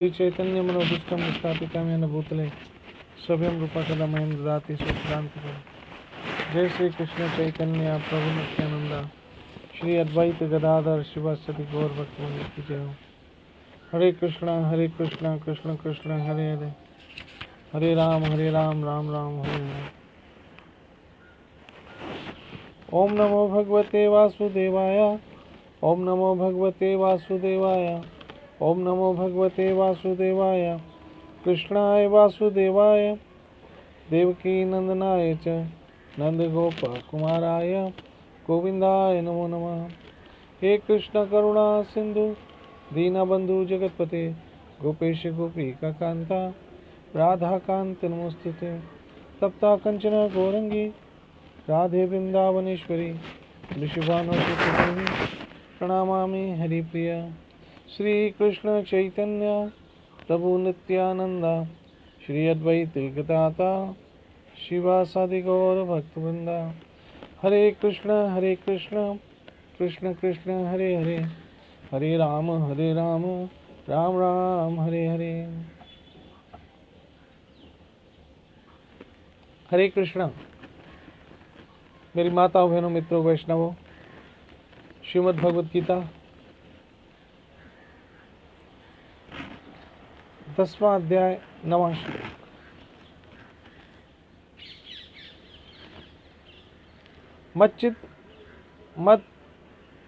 श्री चैतन्य मनोदुष्टम स्थापितमेन भूतले सभ्यम रूपकदमयं ददाति स्वक्रांतिकम्। जय श्री कृष्ण चैतन्य प्रभु नित्यानंदा श्री अद्वैत गदाधर शिवासदि गौर भक्तवृंद की जय हो। हरे कृष्णा कृष्ण कृष्ण हरे हरे, हरे राम राम राम हरे हरे। ओम नमो भगवते वासुदेवाय, ओम नमो भगवते वासुदेवाय, ओम नमो भगवते वासुदेवाय। कृष्णाय वासुदेवाय देवकी नंदनाय च नंदगोप कुमाराय गोविंदाय नमो नमः। हे कृष्ण करुणा सिंधु दीनबंधु जगतपते गोपेश गोपिका कांता राधा कांत नमोस्तुते। तप्ता कंचना गौरंगी राधे वृंदावनेश्वरी वृषभानुसुते प्रणमामि हरिप्रिया। श्री कृष्ण चैतन्य प्रभु नित्यानंदा श्री अद्वैत गदाधर शिवासादि गौर भक्तवृंदा। हरे कृष्ण कृष्ण कृष्ण हरे हरे, हरे राम राम राम हरे हरे। हरे कृष्णा। मेरी माताओं बहनों मित्रों वैष्णवों, श्रीमद् भगवद गीता 10वां अध्याय 9वां श्लोक। मच्चित मत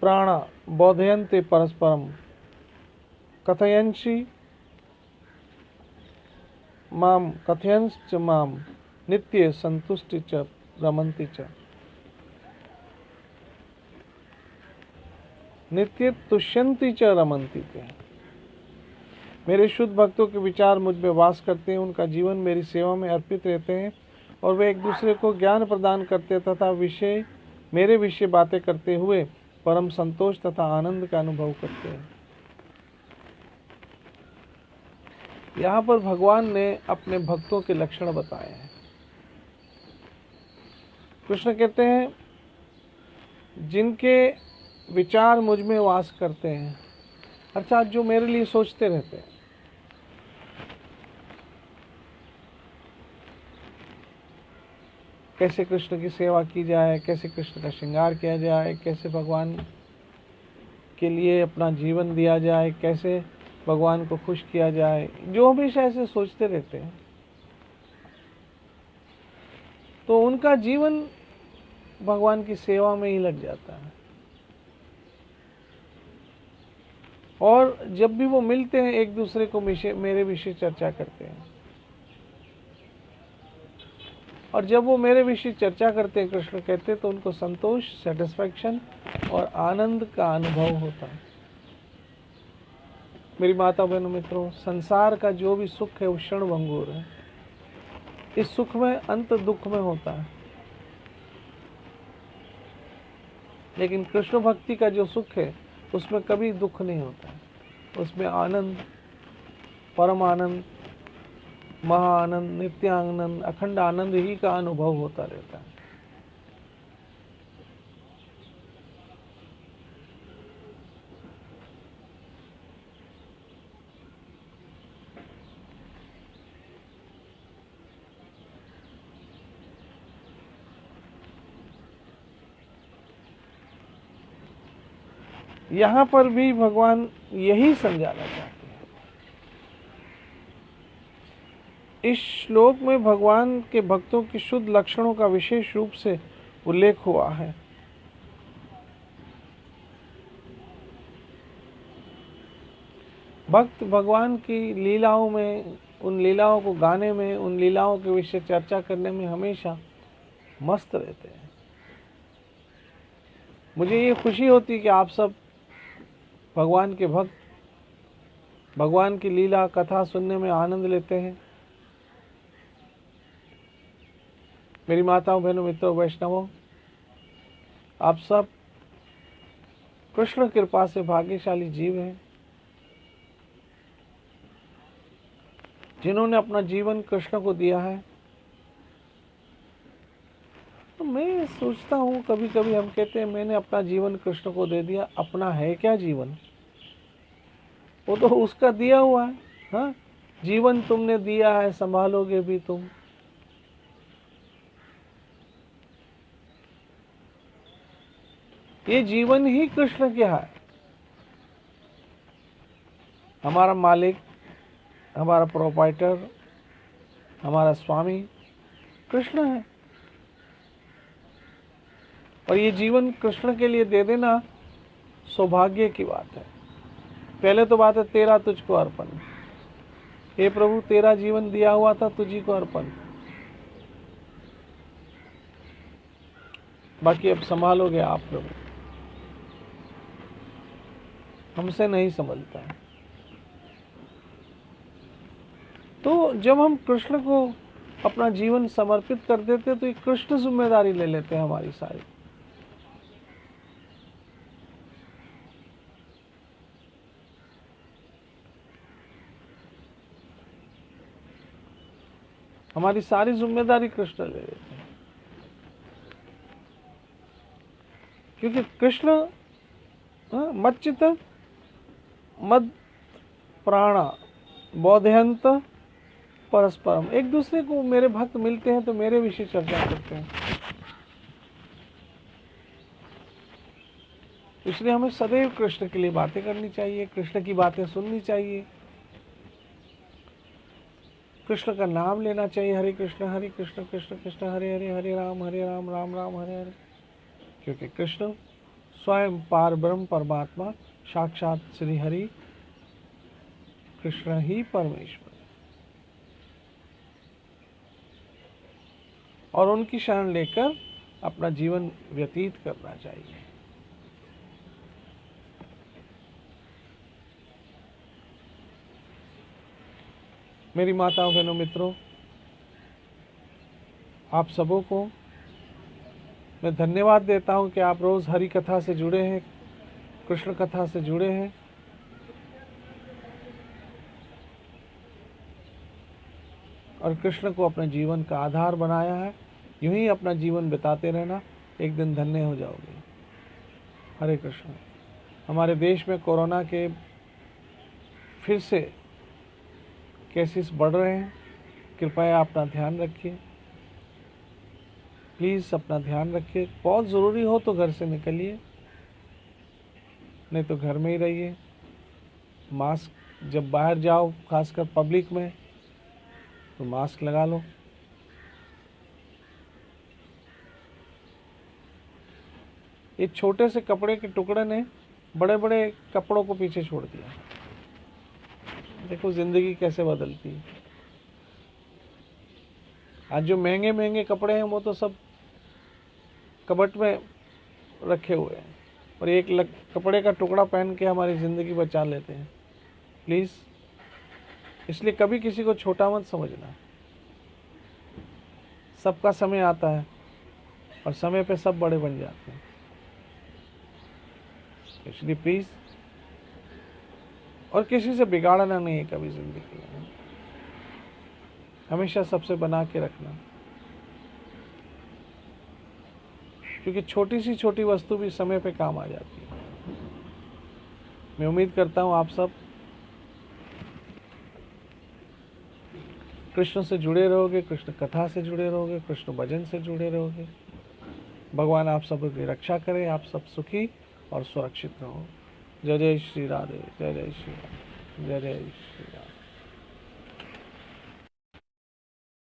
प्राणा बोधयन्ते परस्परम कथयन्सि माम कथयन्श्च माम नित्य संतुष्टि च रमन्ति च। नित्य तुष्यन्ति च रमन्ति च। मेरे शुद्ध भक्तों के विचार मुझ में वास करते हैं, उनका जीवन मेरी सेवा में अर्पित रहते हैं और वे एक दूसरे को ज्ञान प्रदान करते तथा मेरे विषय बातें करते हुए परम संतोष तथा आनंद का अनुभव करते हैं। यहाँ पर भगवान ने अपने भक्तों के लक्षण बताए हैं। कृष्ण कहते हैं जिनके विचार मुझ में वास करते हैं, अर्थात जो मेरे लिए सोचते रहते हैं। कैसे कृष्ण की सेवा की जाए, कैसे कृष्ण का श्रृंगार किया जाए, कैसे भगवान के लिए अपना जीवन दिया जाए, कैसे भगवान को खुश किया जाए, जो हमेशा ऐसे सोचते रहते हैं, तो उनका जीवन भगवान की सेवा में ही लग जाता है। और जब भी वो मिलते हैं एक दूसरे को मेरे विषय चर्चा करते हैं, और जब वो मेरे विषय चर्चा करते हैं, कृष्ण कहते हैं, तो उनको संतोष, सेटिस्फैक्शन और आनंद का अनुभव होता है। मेरी माता बहनों मित्रों, संसार का जो भी सुख है वो क्षण भंगुर है। इस सुख में अंत दुख में होता है, लेकिन कृष्ण भक्ति का जो सुख है उसमें कभी दुख नहीं होता है। उसमें आनंद, परम आनंद, महाआनंद, नित्यानंद, अखंड आनंद ही का अनुभव होता रहता है। यहाँ पर भी भगवान यही समझाना चाहते हैं। इस श्लोक में भगवान के भक्तों की शुद्ध लक्षणों का विशेष रूप से उल्लेख हुआ है। भक्त भगवान की लीलाओं में, उन लीलाओं को गाने में, उन लीलाओं के विषय चर्चा करने में हमेशा मस्त रहते हैं। मुझे ये खुशी होती कि आप सब भगवान के भक्त भगवान की लीला कथा सुनने में आनंद लेते हैं। मेरी माताओं बहनों मित्रों वैष्णवों, आप सब कृष्ण कृपा से भाग्यशाली जीव हैं, जिन्होंने अपना जीवन कृष्ण को दिया है। तो मैं सोचता हूँ, कभी कभी हम कहते हैं मैंने अपना जीवन कृष्ण को दे दिया। अपना है क्या जीवन? वो तो उसका दिया हुआ है। हाँ, जीवन तुमने दिया है, संभालोगे भी तुम। ये जीवन ही कृष्ण क्या है। हमारा मालिक, हमारा प्रोपाइटर, हमारा स्वामी कृष्ण है। और ये जीवन कृष्ण के लिए दे देना सौभाग्य की बात है। पहले तो बात है तेरा तुझको अर्पण। हे प्रभु, तेरा जीवन दिया हुआ था, तुझी को अर्पण। बाकी अब संभालोगे आप प्रभु, हमसे नहीं संभलता। तो जब हम कृष्ण को अपना जीवन समर्पित कर देते तो ये कृष्ण जिम्मेदारी ले लेते हैं हमारी सारी। हमारी सारी जिम्मेदारी कृष्ण ले लेते हैं, क्योंकि कृष्ण मच्चित मद प्राणा बोधयंत परस्परम। एक दूसरे को मेरे भक्त मिलते हैं तो मेरे विषय चर्चा करते हैं। इसलिए हमें सदैव कृष्ण के लिए बातें करनी चाहिए, कृष्ण की बातें सुननी चाहिए, कृष्ण का नाम लेना चाहिए। हरे कृष्ण कृष्ण कृष्ण हरे हरे, हरे राम राम राम हरे हरे। क्योंकि कृष्ण स्वयं पार ब्रह्म परमात्मा साक्षात श्री हरि कृष्ण ही परमेश्वर, और उनकी शरण लेकर अपना जीवन व्यतीत करना चाहिए। मेरी माताओं बहनों मित्रों, आप सबों को मैं धन्यवाद देता हूं कि आप रोज हरि कथा से जुड़े हैं, कृष्ण कथा से जुड़े हैं। और कृष्ण को अपने जीवन का आधार बनाया है। यूं ही अपना जीवन बिताते रहना, एक दिन धन्य हो जाओगे। हरे कृष्ण। हमारे देश में कोरोना के फिर से केसेस बढ़ रहे हैं। कृपया अपना ध्यान रखिए, प्लीज़ अपना ध्यान रखिए। बहुत ज़रूरी हो तो घर से निकलिए, नहीं तो घर में ही रहिए। मास्क, जब बाहर जाओ खासकर पब्लिक में, तो मास्क लगा लो। ये छोटे से कपड़े के टुकड़े ने बड़े बड़े कपड़ों को पीछे छोड़ दिया। देखो जिंदगी कैसे बदलती है। आज जो महंगे महंगे कपड़े हैं वो तो सब कबट में रखे हुए हैं, और एक कपड़े का टुकड़ा पहन के हमारी ज़िंदगी बचा लेते हैं। प्लीज़, इसलिए कभी किसी को छोटा मत समझना। सबका समय आता है और समय पे सब बड़े बन जाते हैं। इसलिए प्लीज़, और किसी से बिगाड़ना नहीं है कभी ज़िंदगी में, हमेशा सबसे बना के रखना। क्योंकि छोटी सी छोटी वस्तु भी समय पे काम आ जाती है। मैं उम्मीद करता हूँ आप सब कृष्ण से जुड़े रहोगे, कृष्ण कथा से जुड़े रहोगे, कृष्ण भजन से जुड़े रहोगे। भगवान आप सबकी रक्षा करे, आप सब सुखी और सुरक्षित रहो। जय जय श्री राधे, जय जय श्री राधे, जय जय श्री।